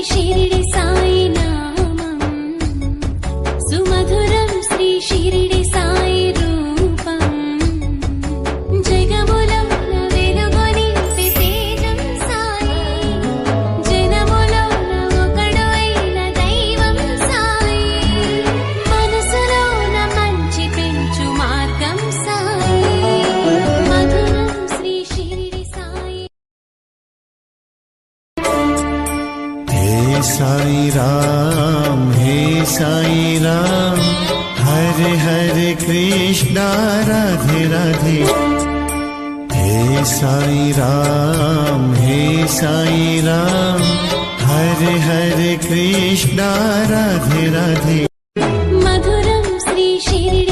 शिरडी साई नामं सुमधुरं श्री शिरडी साई रूपं जगमुलो वेलुगोनि तेजं साई जनमुलो ఒకడైన దైవం సాయి మనసులోన మంచి పెంచు మార్గం సాయి మధురం శ్రీ शिरडी साई साई राम हरे हरे कृष्णा राधे राधे। हे साई राम हरे हरे कृष्णा राधे राधे। मधुरं श्री शिरडी